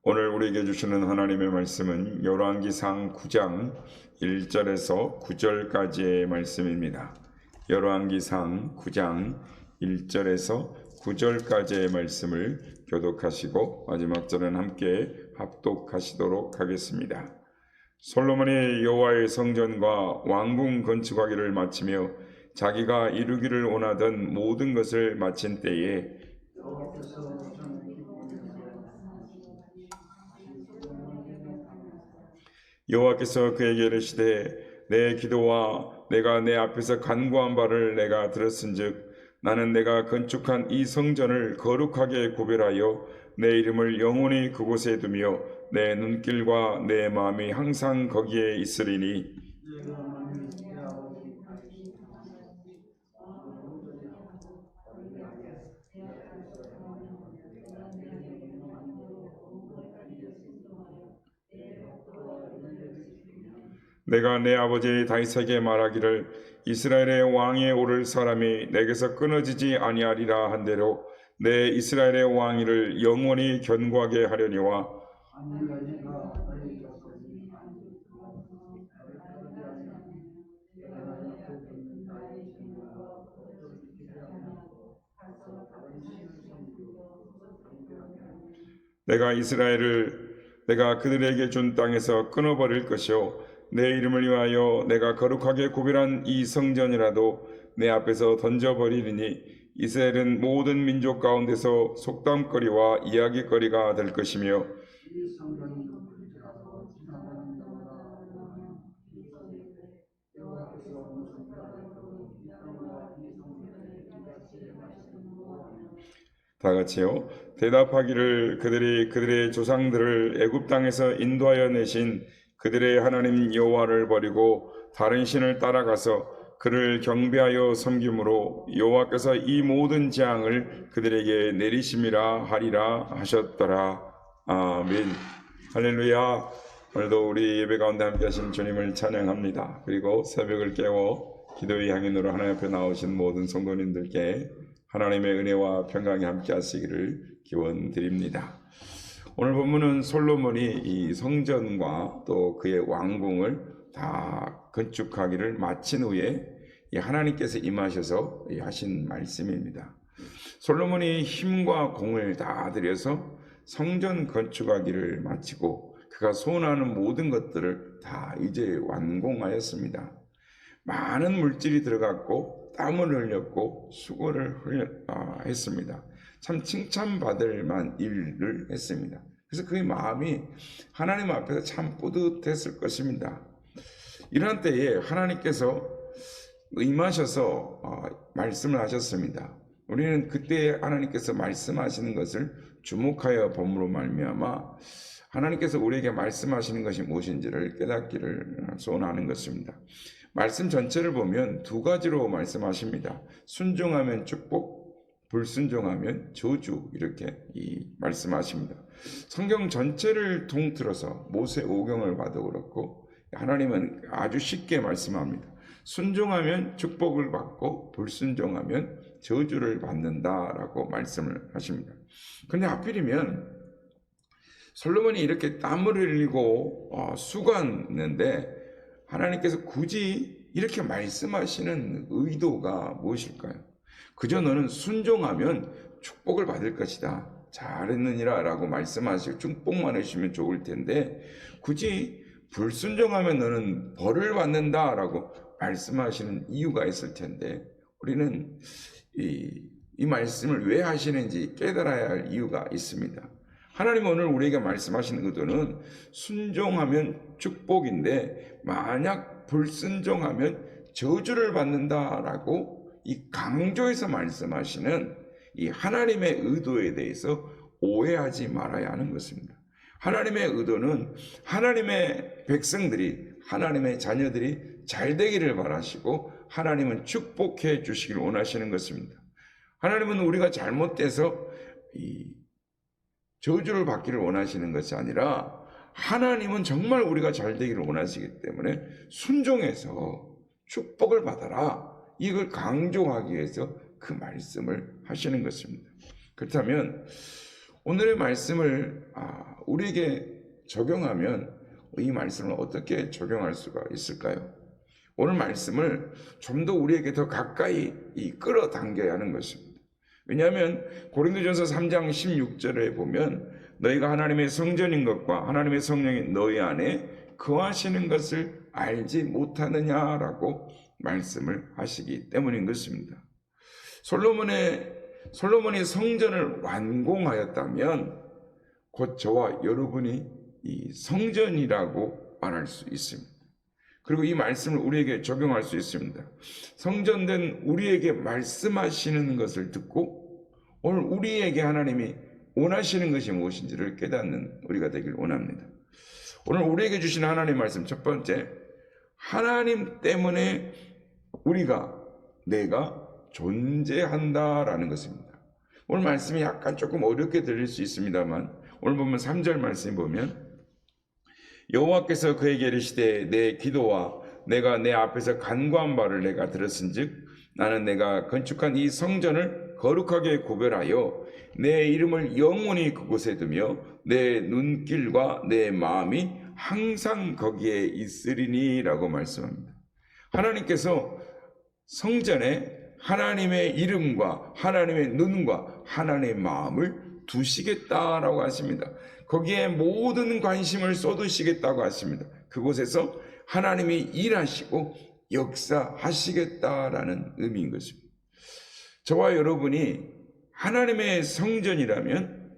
오늘 우리에게 주시는 하나님의 말씀은 열왕기상 9장 1절에서 9절까지의 말씀입니다. 열왕기상 9장 1절에서 9절까지의 말씀을 교독하시고 마지막 절은 함께 합독하시도록 하겠습니다. 솔로몬이 여호와의 성전과 왕궁 건축하기를 마치며 자기가 이루기를 원하던 모든 것을 마친 때에 여호와께서 그에게 이르시되 내 기도와 내가 내 앞에서 간구한 바를 내가 들었은즉 나는 내가 건축한 이 성전을 거룩하게 구별하여 내 이름을 영원히 그곳에 두며 내 눈길과 내 마음이 항상 거기에 있으리니 내가 내 아버지 다윗에게 말하기를 이스라엘의 왕에 오를 사람이 내게서 끊어지지 아니하리라 한대로 내 이스라엘의 왕위를 영원히 견고하게 하려니와 내가 이스라엘을 내가 그들에게 준 땅에서 끊어버릴 것이요 내 이름을 위하여 내가 거룩하게 구별한 이 성전이라도 내 앞에서 던져버리리니 이스라엘은 모든 민족 가운데서 속담거리와 이야기거리가 될 것이며 다 같이요. 대답하기를 그들이 그들의 조상들을 애굽 땅에서 인도하여 내신 그들의 하나님 여호와를 버리고 다른 신을 따라가서 그를 경배하여 섬김으로 여호와께서 이 모든 재앙을 그들에게 내리심이라 하리라 하셨더라. 아멘. 할렐루야. 오늘도 우리 예배 가운데 함께 하신 주님을 찬양합니다. 그리고 새벽을 깨워 기도의 향연으로 하나님 앞에 나오신 모든 성도님들께 하나님의 은혜와 평강이 함께 하시기를 기원드립니다. 오늘 본문은 솔로몬이 이 성전과 또 그의 왕궁을 다 건축하기를 마친 후에 하나님께서 임하셔서 하신 말씀입니다. 솔로몬이 힘과 공을 다 들여서 성전 건축하기를 마치고 그가 소원하는 모든 것들을 다 이제 완공하였습니다. 많은 물질이 들어갔고 땀을 흘렸고 수고를 했습니다. 참 칭찬받을 만한 일을 했습니다. 그래서 그의 마음이 하나님 앞에서 참 뿌듯했을 것입니다. 이런 때에 하나님께서 임하셔서 말씀을 하셨습니다. 우리는 그때 하나님께서 말씀하시는 것을 주목하여 본문으로 말미암아 하나님께서 우리에게 말씀하시는 것이 무엇인지를 깨닫기를 소원하는 것입니다. 말씀 전체를 보면 두 가지로 말씀하십니다. 순종하면 축복, 불순종하면 저주, 이렇게 말씀하십니다. 성경 전체를 통틀어서 모세 오경을 봐도 그렇고 하나님은 아주 쉽게 말씀합니다. 순종하면 축복을 받고 불순종하면 저주를 받는다라고 말씀을 하십니다. 그런데 하필이면 솔로몬이 이렇게 땀을 흘리고 수고했는데 하나님께서 굳이 이렇게 말씀하시는 의도가 무엇일까요? 그저 너는 순종하면 축복을 받을 것이다. 잘했느니라 라고 말씀하시고 축복만 해주시면 좋을 텐데 굳이 불순종하면 너는 벌을 받는다 라고 말씀하시는 이유가 있을 텐데 우리는 이 말씀을 왜 하시는지 깨달아야 할 이유가 있습니다. 하나님은 오늘 우리에게 말씀하시는 의도는 순종하면 축복인데 만약 불순종하면 저주를 받는다라고 이 강조해서 말씀하시는 이 하나님의 의도에 대해서 오해하지 말아야 하는 것입니다. 하나님의 의도는 하나님의 백성들이 하나님의 자녀들이 잘 되기를 바라시고 하나님은 축복해 주시길 원하시는 것입니다. 하나님은 우리가 잘못돼서 저주를 받기를 원하시는 것이 아니라 하나님은 정말 우리가 잘 되기를 원하시기 때문에 순종해서 축복을 받아라, 이걸 강조하기 위해서 그 말씀을 하시는 것입니다. 그렇다면 오늘의 말씀을 우리에게 적용하면 이 말씀을 어떻게 적용할 수가 있을까요? 오늘 말씀을 좀 더 우리에게 더 가까이 끌어당겨야 하는 것입니다. 왜냐하면 고린도전서 3장 16절에 보면 너희가 하나님의 성전인 것과 하나님의 성령이 너희 안에 거하시는 것을 알지 못하느냐라고 말씀을 하시기 때문인 것입니다. 솔로몬이 성전을 완공하였다면 곧 저와 여러분이 이 성전이라고 말할 수 있습니다. 그리고 이 말씀을 우리에게 적용할 수 있습니다. 성전된 우리에게 말씀하시는 것을 듣고 오늘 우리에게 하나님이 원하시는 것이 무엇인지를 깨닫는 우리가 되길 원합니다. 오늘 우리에게 주신 하나님의 말씀 첫 번째, 하나님 때문에 내가 존재한다라는 것입니다. 오늘 말씀이 약간 조금 어렵게 들릴 수 있습니다만 오늘 보면 3절 말씀 보면 여호와께서 그에게 이르시되 내 기도와 내가 내 앞에서 간구한 바를 내가 들었은즉 나는 내가 건축한 이 성전을 거룩하게 구별하여 내 이름을 영원히 그곳에 두며 내 눈길과 내 마음이 항상 거기에 있으리니 라고 말씀합니다. 하나님께서 성전에 하나님의 이름과 하나님의 눈과 하나님의 마음을 두시겠다라고 하십니다. 거기에 모든 관심을 쏟으시겠다고 하십니다. 그곳에서 하나님이 일하시고 역사하시겠다라는 의미인 것입니다. 저와 여러분이 하나님의 성전이라면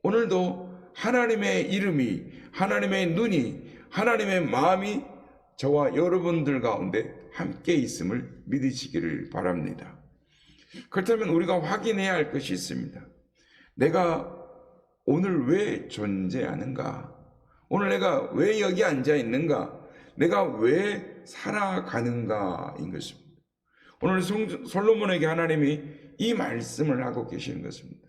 오늘도 하나님의 이름이, 하나님의 눈이, 하나님의 마음이 저와 여러분들 가운데 함께 있음을 믿으시기를 바랍니다. 그렇다면 우리가 확인해야 할 것이 있습니다. 내가 오늘 왜 존재하는가? 오늘 내가 왜 여기 앉아 있는가? 내가 왜 살아가는가인 것입니다. 오늘 솔로몬에게 하나님이 이 말씀을 하고 계시는 것입니다.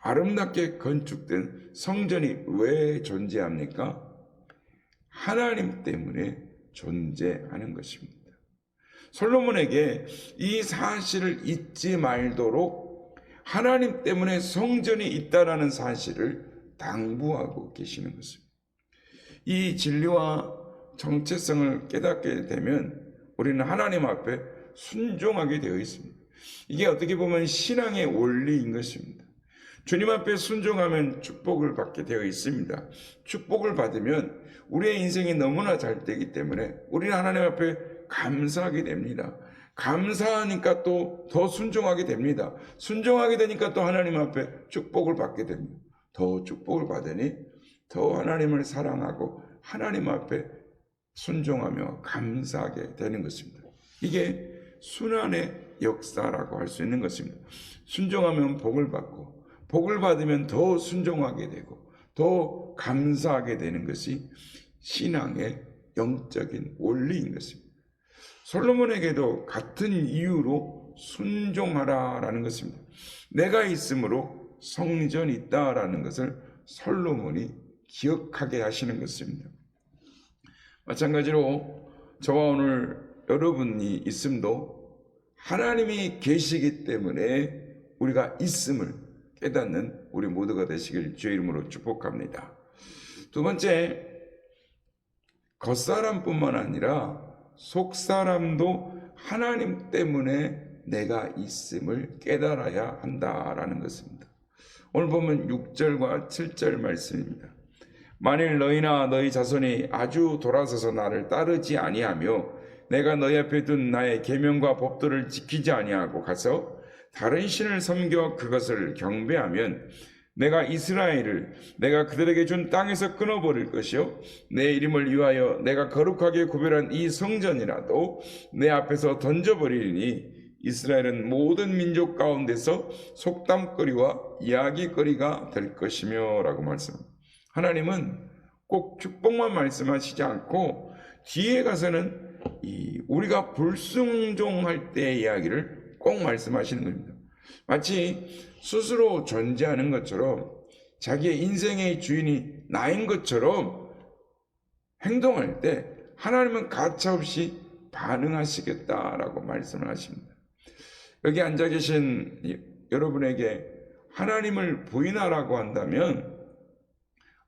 아름답게 건축된 성전이 왜 존재합니까? 하나님 때문에 존재하는 것입니다. 솔로몬에게 이 사실을 잊지 말도록 하나님 때문에 성전이 있다라는 사실을 당부하고 계시는 것입니다. 이 진리와 정체성을 깨닫게 되면 우리는 하나님 앞에 순종하게 되어 있습니다. 이게 어떻게 보면 신앙의 원리인 것입니다. 주님 앞에 순종하면 축복을 받게 되어 있습니다. 축복을 받으면 우리의 인생이 너무나 잘 되기 때문에 우리는 하나님 앞에 감사하게 됩니다. 감사하니까 또 더 순종하게 됩니다. 순종하게 되니까 또 하나님 앞에 축복을 받게 됩니다. 더 축복을 받으니 더 하나님을 사랑하고 하나님 앞에 순종하며 감사하게 되는 것입니다. 이게 순환의 역사라고 할 수 있는 것입니다. 순종하면 복을 받고 복을 받으면 더 순종하게 되고 더 감사하게 되는 것이 신앙의 영적인 원리인 것입니다. 솔로몬에게도 같은 이유로 순종하라라는 것입니다. 내가 있으므로 성전이 있다라는 것을 솔로몬이 기억하게 하시는 것입니다. 마찬가지로 저와 오늘 여러분이 있음도 하나님이 계시기 때문에 우리가 있음을 깨닫는 우리 모두가 되시길 주의 이름으로 축복합니다. 두 번째, 겉사람뿐만 아니라 속사람도 하나님 때문에 내가 있음을 깨달아야 한다라는 것입니다. 오늘 보면 6절과 7절 말씀입니다. 만일 너희나 너희 자손이 아주 돌아서서 나를 따르지 아니하며 내가 너희 앞에 둔 나의 계명과 법도를 지키지 아니하고 가서 다른 신을 섬겨 그것을 경배하면 내가 이스라엘을 내가 그들에게 준 땅에서 끊어버릴 것이요 내 이름을 위하여 내가 거룩하게 구별한 이 성전이라도 내 앞에서 던져버리니 이스라엘은 모든 민족 가운데서 속담거리와 이야기거리가 될 것이며 라고 말씀합니다. 하나님은 꼭 축복만 말씀하시지 않고 뒤에 가서는 우리가 불순종할 때의 이야기를 꼭 말씀하시는 겁니다. 마치 스스로 존재하는 것처럼 자기의 인생의 주인이 나인 것처럼 행동할 때 하나님은 가차없이 반응하시겠다라고 말씀을 하십니다. 여기 앉아 계신 여러분에게 하나님을 부인하라고 한다면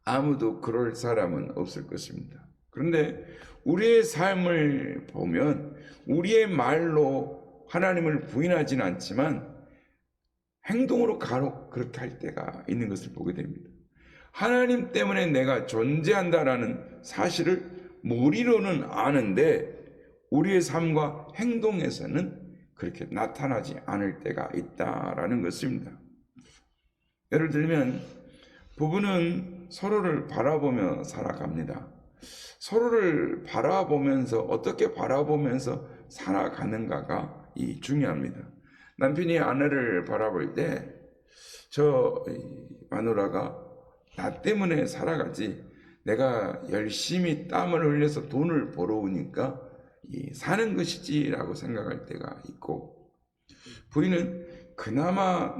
아무도 그럴 사람은 없을 것입니다. 그런데 우리의 삶을 보면 우리의 말로 하나님을 부인하지는 않지만 행동으로 간혹 그렇게 할 때가 있는 것을 보게 됩니다. 하나님 때문에 내가 존재한다라는 사실을 머리로는 아는데 우리의 삶과 행동에서는 그렇게 나타나지 않을 때가 있다라는 것입니다. 예를 들면 부부는 서로를 바라보며 살아갑니다. 서로를 바라보면서 어떻게 바라보면서 살아가는가가 중요합니다. 남편이 아내를 바라볼 때 저 마누라가 나 때문에 살아가지 내가 열심히 땀을 흘려서 돈을 벌어오니까 사는 것이지라고 생각할 때가 있고, 부인은 그나마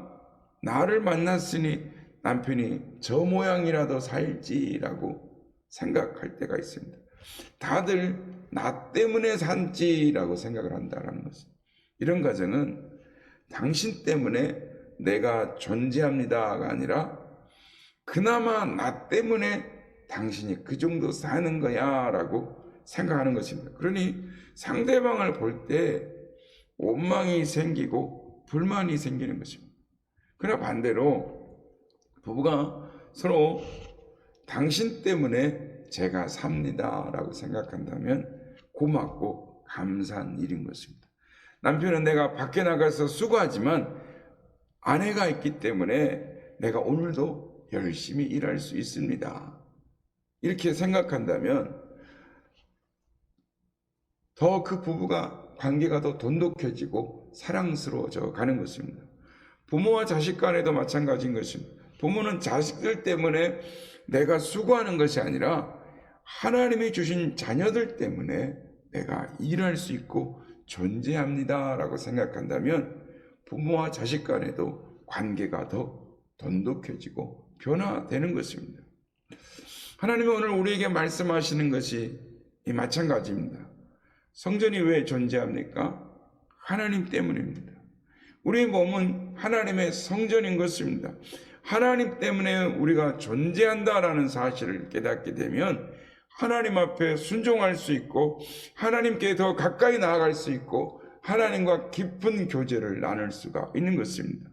나를 만났으니 남편이 저 모양이라도 살지라고 생각할 때가 있습니다. 다들 나 때문에 산지라고 생각을 한다는 것입니다. 이런 가정은 당신 때문에 내가 존재합니다가 아니라 그나마 나 때문에 당신이 그 정도 사는 거야 라고 생각하는 것입니다. 그러니 상대방을 볼 때 원망이 생기고 불만이 생기는 것입니다. 그러나 반대로 부부가 서로 당신 때문에 제가 삽니다 라고 생각한다면 고맙고 감사한 일인 것입니다. 남편은 내가 밖에 나가서 수고하지만 아내가 있기 때문에 내가 오늘도 열심히 일할 수 있습니다. 이렇게 생각한다면 더 그 부부가 관계가 더 돈독해지고 사랑스러워져 가는 것입니다. 부모와 자식 간에도 마찬가지인 것입니다. 부모는 자식들 때문에 내가 수고하는 것이 아니라 하나님이 주신 자녀들 때문에 내가 일할 수 있고 존재합니다 라고 생각한다면 부모와 자식 간에도 관계가 더 돈독해지고 변화되는 것입니다. 하나님은 오늘 우리에게 말씀하시는 것이 마찬가지입니다. 성전이 왜 존재합니까? 하나님 때문입니다. 우리의 몸은 하나님의 성전인 것입니다. 하나님 때문에 우리가 존재한다라는 사실을 깨닫게 되면 하나님 앞에 순종할 수 있고 하나님께 더 가까이 나아갈 수 있고 하나님과 깊은 교제를 나눌 수가 있는 것입니다.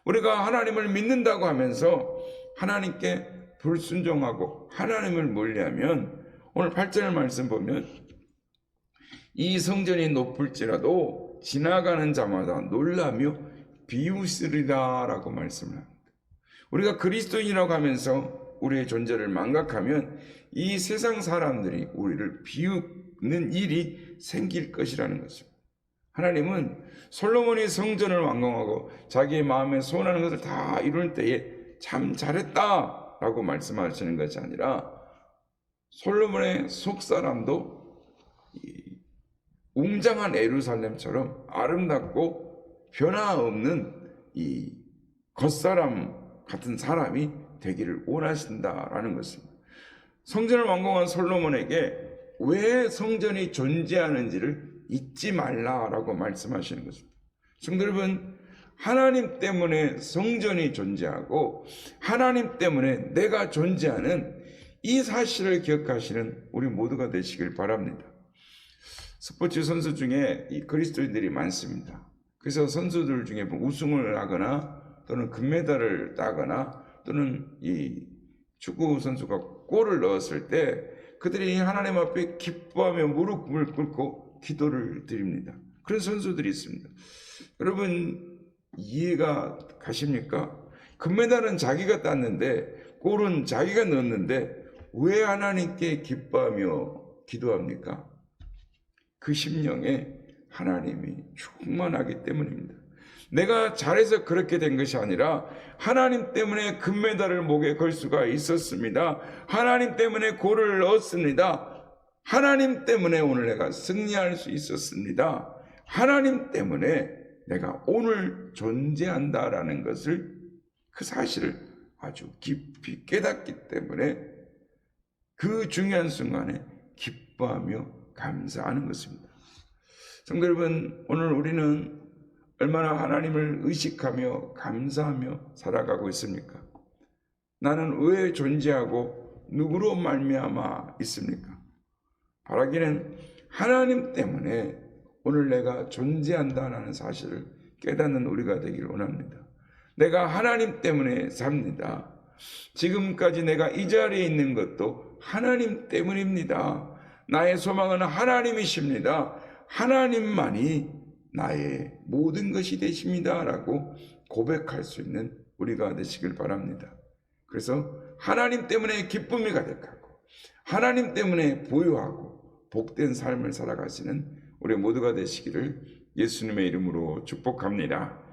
우리가 하나님을 믿는다고 하면서 하나님께 불순종하고 하나님을 멀리하면 오늘 8절 말씀 보면 이 성전이 높을지라도 지나가는 자마다 놀라며 비웃으리라 라고 말씀을 합니다. 우리가 그리스도인이라고 하면서 우리의 존재를 망각하면 이 세상 사람들이 우리를 비웃는 일이 생길 것이라는 것입니다. 하나님은 솔로몬이 성전을 완공하고 자기의 마음에 소원하는 것을 다 이룰 때에 참 잘했다 라고 말씀하시는 것이 아니라 솔로몬의 속사람도 웅장한 예루살렘처럼 아름답고 변화없는 이 겉사람 같은 사람이 되기를 원하신다라는 것입니다. 성전을 완공한 솔로몬에게 왜 성전이 존재하는지를 잊지 말라라고 말씀하시는 것입니다. 성도 여러분, 하나님 때문에 성전이 존재하고 하나님 때문에 내가 존재하는 이 사실을 기억하시는 우리 모두가 되시길 바랍니다. 스포츠 선수 중에 이 그리스도인들이 많습니다. 그래서 선수들 중에 우승을 하거나 또는 금메달을 따거나 또는 이 축구 선수가 골을 넣었을 때 그들이 하나님 앞에 기뻐하며 무릎을 꿇고 기도를 드립니다. 그런 선수들이 있습니다. 여러분 이해가 가십니까? 금메달은 자기가 땄는데 골은 자기가 넣었는데 왜 하나님께 기뻐하며 기도합니까? 그 심령에 하나님이 충만하기 때문입니다. 내가 잘해서 그렇게 된 것이 아니라 하나님 때문에 금메달을 목에 걸 수가 있었습니다. 하나님 때문에 골을 넣었습니다. 하나님 때문에 오늘 내가 승리할 수 있었습니다. 하나님 때문에 내가 오늘 존재한다라는 것을, 그 사실을 아주 깊이 깨닫기 때문에 그 중요한 순간에 기뻐하며 감사하는 것입니다. 성도 여러분, 오늘 우리는 얼마나 하나님을 의식하며 감사하며 살아가고 있습니까? 나는 왜 존재하고 누구로 말미암아 있습니까? 바라기는 하나님 때문에 오늘 내가 존재한다는 사실을 깨닫는 우리가 되기를 원합니다. 내가 하나님 때문에 삽니다. 지금까지 내가 이 자리에 있는 것도 하나님 때문입니다. 나의 소망은 하나님이십니다. 하나님만이 나의 모든 것이 되십니다. 라고 고백할 수 있는 우리가 되시길 바랍니다. 그래서 하나님 때문에 기쁨이 가득하고 하나님 때문에 부유하고 복된 삶을 살아가시는 우리 모두가 되시기를 예수님의 이름으로 축복합니다.